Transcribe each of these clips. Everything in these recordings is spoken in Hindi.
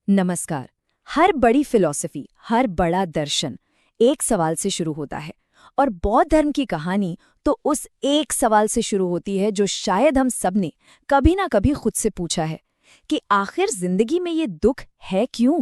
नमस्कार। हर बड़ी फिलॉसफी, हर बड़ा दर्शन एक सवाल से शुरू होता है और बौद्ध धर्म की कहानी तो उस एक सवाल से शुरू होती है जो शायद हम सब ने कभी ना कभी खुद से पूछा है कि आखिर जिंदगी में ये दुख है क्यों।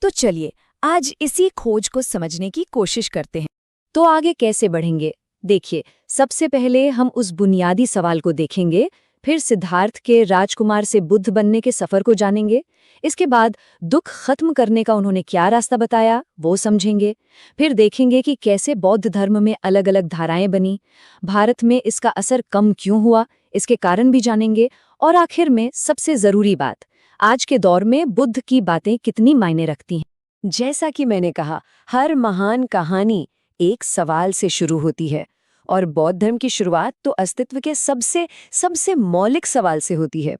तो चलिए आज इसी खोज को समझने की कोशिश करते हैं। तो आगे कैसे बढ़ेंगे? देखिए, सबसे पहले हम उस बुनियादी सवाल को देखेंगे, फिर सिद्धार्थ के राजकुमार से बुद्ध बनने के सफर को जानेंगे। इसके बाद दुख खत्म करने का उन्होंने क्या रास्ता बताया वो समझेंगे। फिर देखेंगे कि कैसे बौद्ध धर्म में अलग अलग धाराएं बनी, भारत में इसका असर कम क्यों हुआ, इसके कारण भी जानेंगे। और आखिर में सबसे जरूरी बात, आज के दौर में बुद्ध की बातें कितनी मायने रखती हैं। जैसा कि मैंने कहा, हर महान कहानी एक सवाल से शुरू होती है और बौद्ध धर्म की शुरुआत तो अस्तित्व के सबसे सबसे मौलिक सवाल से होती है।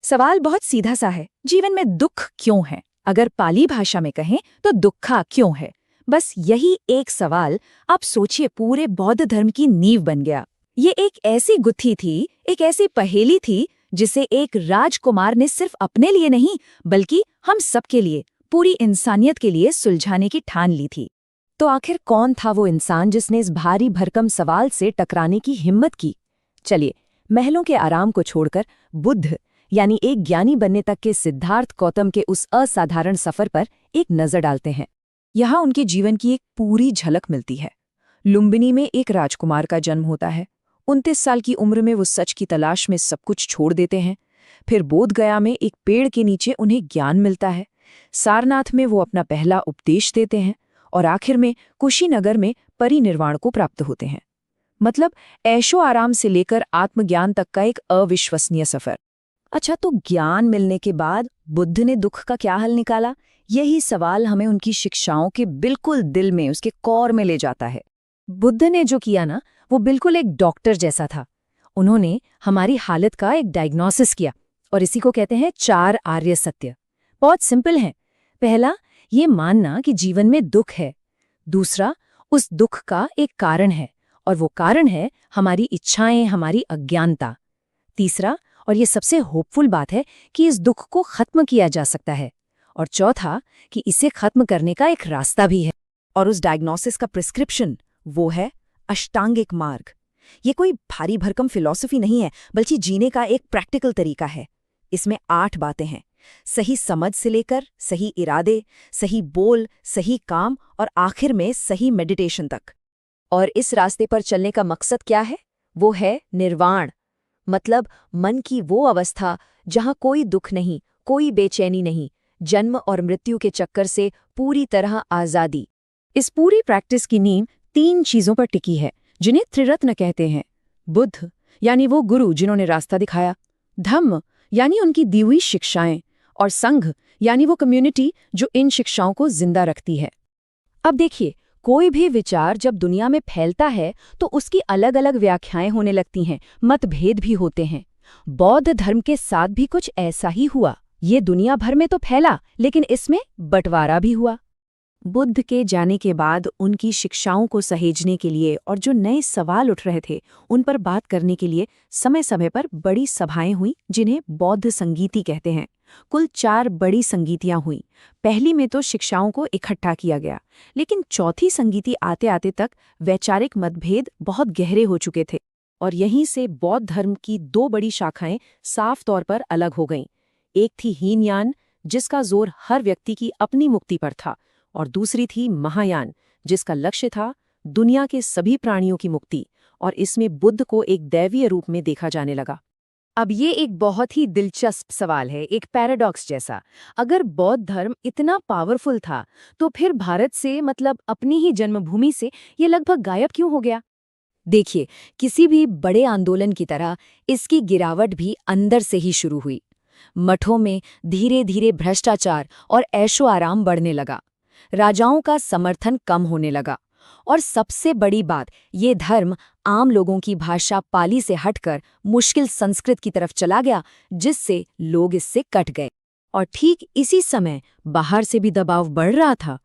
सवाल बहुत सीधा सा है, जीवन में दुख क्यों है? अगर पाली भाषा में कहें तो दुक्खा क्यों है। बस यही एक सवाल, आप सोचिए, पूरे बौद्ध धर्म की नींव बन गया। ये एक ऐसी गुत्थी थी, एक ऐसी पहेली थी जिसे एक राजकुमार ने सिर्फ अपने लिए नहीं बल्कि हम सबके लिए, पूरी इंसानियत के लिए सुलझाने की ठान ली थी। तो आखिर कौन था वो इंसान जिसने इस भारी भरकम सवाल से टकराने की हिम्मत की? चलिए, महलों के आराम को छोड़कर बुद्ध यानी एक ज्ञानी बनने तक के सिद्धार्थ गौतम के उस असाधारण सफर पर एक नजर डालते हैं। यहाँ उनके जीवन की एक पूरी झलक मिलती है। लुम्बिनी में एक राजकुमार का जन्म होता है। 29 साल की उम्र में वो सच की तलाश में सब कुछ छोड़ देते हैं। फिर बोध गया में एक पेड़ के नीचे उन्हें ज्ञान मिलता है। सारनाथ में वो अपना पहला उपदेश देते हैं और आखिर में कुशीनगर में परिनिर्वाण को प्राप्त होते हैं। मतलब ऐशो आराम से लेकर आत्मज्ञान तक का एक अविश्वसनीय सफर। अच्छा, तो ज्ञान मिलने के बाद बुद्ध ने दुख का क्या हल निकाला? यही सवाल हमें उनकी शिक्षाओं के बिल्कुल दिल में, उसके कोर में ले जाता है। बुद्ध ने जो किया ना, वो बिल्कुल एक डॉक्टर जैसा था। उन्होंने हमारी हालत का एक डायग्नोसिस किया और इसी को कहते हैं 4 आर्य सत्य। बहुत सिंपल है। पहला, ये मानना कि जीवन में दुख है। दूसरा, उस दुख का एक कारण है और वो कारण है हमारी इच्छाएं, हमारी अज्ञानता। तीसरा, और ये सबसे होपफुल बात है, कि इस दुख को खत्म किया जा सकता है। और चौथा, कि इसे खत्म करने का एक रास्ता भी है। और उस डायग्नोसिस का प्रिस्क्रिप्शन वो है अष्टांगिक मार्ग। ये कोई भारी भरकम फिलॉसफी नहीं है, बल्कि जीने का एक प्रैक्टिकल तरीका है। इसमें 8 बातें हैं, सही समझ से लेकर सही इरादे, सही बोल, सही काम और आखिर में सही मेडिटेशन तक। और इस रास्ते पर चलने का मकसद क्या है? वो है निर्वाण, मतलब मन की वो अवस्था जहां कोई दुख नहीं, कोई बेचैनी नहीं, जन्म और मृत्यु के चक्कर से पूरी तरह आजादी। इस पूरी प्रैक्टिस की नींव 3 चीजों पर टिकी है, जिन्हें त्रिरत्न कहते हैं। बुद्ध यानी वो गुरु जिन्होंने रास्ता दिखाया, धम्म यानी उनकी दी हुई शिक्षाएं, और संघ यानी वो कम्युनिटी जो इन शिक्षाओं को जिंदा रखती है। अब देखिए, कोई भी विचार जब दुनिया में फैलता है तो उसकी अलग अलग व्याख्याएं होने लगती हैं, मतभेद भी होते हैं। बौद्ध धर्म के साथ भी कुछ ऐसा ही हुआ। ये दुनिया भर में तो फैला, लेकिन इसमें बंटवारा भी हुआ। बुद्ध के जाने के बाद उनकी शिक्षाओं को सहेजने के लिए और जो नए सवाल उठ रहे थे उन पर बात करने के लिए समय समय पर बड़ी सभाएं हुई, जिन्हें बौद्ध संगीति कहते हैं। कुल 4 बड़ी संगीतियां हुई। पहली में तो शिक्षाओं को इकट्ठा किया गया, लेकिन चौथी संगीति आते आते तक वैचारिक मतभेद बहुत गहरे हो चुके थे और यहीं से बौद्ध धर्म की 2 बड़ी शाखाएं साफ तौर पर अलग हो गईं। एक थी हीनयान, जिसका जोर हर व्यक्ति की अपनी मुक्ति पर था, और दूसरी थी महायान, जिसका लक्ष्य था दुनिया के सभी प्राणियों की मुक्ति, और इसमें बुद्ध को एक दैवीय रूप में देखा जाने लगा। अब ये एक बहुत ही दिलचस्प सवाल है, एक पैराडॉक्स जैसा। अगर बौद्ध धर्म इतना पावरफुल था तो फिर भारत से, मतलब अपनी ही जन्मभूमि से, ये लगभग गायब क्यों हो गया? देखिए, किसी भी बड़े आंदोलन की तरह इसकी गिरावट भी अंदर से ही शुरू हुई। मठों में धीरे धीरे भ्रष्टाचार और ऐशो आराम बढ़ने लगा, राजाओं का समर्थन कम होने लगा, और सबसे बड़ी बात, ये धर्म आम लोगों की भाषा पाली से हटकर मुश्किल संस्कृत की तरफ चला गया, जिससे लोग इससे कट गए। और ठीक इसी समय बाहर से भी दबाव बढ़ रहा था।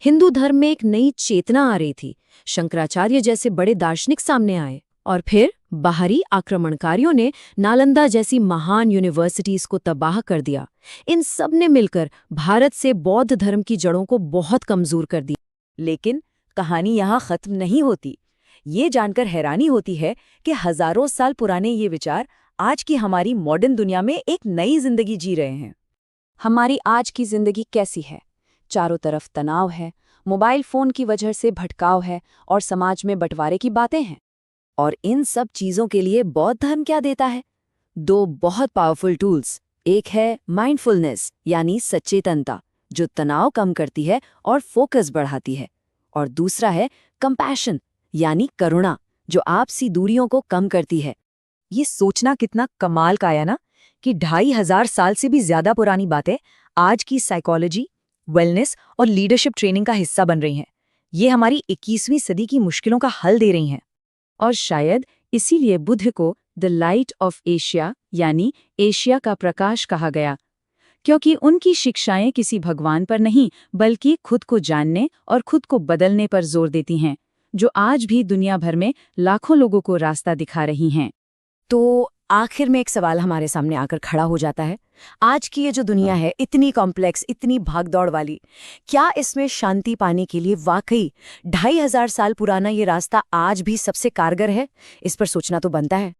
हिंदू धर्म में एक नई चेतना आ रही थी। शंकराचार्य जैसे बड़े दार्शनिक सामने आए। और फिर बाहरी आक्रमणकारियों ने नालंदा जैसी महान यूनिवर्सिटीज को तबाह कर दिया। इन सब ने मिलकर भारत से बौद्ध धर्म की जड़ों को बहुत कमजोर कर दिया। लेकिन कहानी यहाँ खत्म नहीं होती। ये जानकर हैरानी होती है कि हजारों साल पुराने ये विचार आज की हमारी मॉडर्न दुनिया में एक नई जिंदगी जी रहे हैं। हमारी आज की जिंदगी कैसी है? चारों तरफ तनाव है, मोबाइल फोन की वजह से भटकाव है और समाज में बंटवारे की बातें हैं। और इन सब चीजों के लिए बौद्ध धर्म क्या देता है? दो बहुत पावरफुल टूल्स। एक है माइंडफुलनेस यानी सचेतनता, जो तनाव कम करती है और फोकस बढ़ाती है, और दूसरा है कंपैशन यानी करुणा, जो आपसी दूरियों को कम करती है। ये सोचना कितना कमाल का है ना कि 2500 साल से भी ज्यादा पुरानी बातें आज की साइकोलॉजी, वेलनेस और लीडरशिप ट्रेनिंग का हिस्सा बन रही हैं। ये हमारी 21वीं सदी की मुश्किलों का हल दे रही हैं। और शायद इसीलिए बुद्ध को द लाइट ऑफ एशिया यानी एशिया का प्रकाश कहा गया, क्योंकि उनकी शिक्षाएं किसी भगवान पर नहीं बल्कि खुद को जानने और खुद को बदलने पर जोर देती हैं, जो आज भी दुनिया भर में लाखों लोगों को रास्ता दिखा रही हैं। तो आखिर में एक सवाल हमारे सामने आकर खड़ा हो जाता है। आज की ये जो दुनिया है, इतनी कॉम्प्लेक्स, इतनी भागदौड़ वाली, क्या इसमें शांति पाने के लिए वाकई 2500 साल पुराना ये रास्ता आज भी सबसे कारगर है? इस पर सोचना तो बनता है।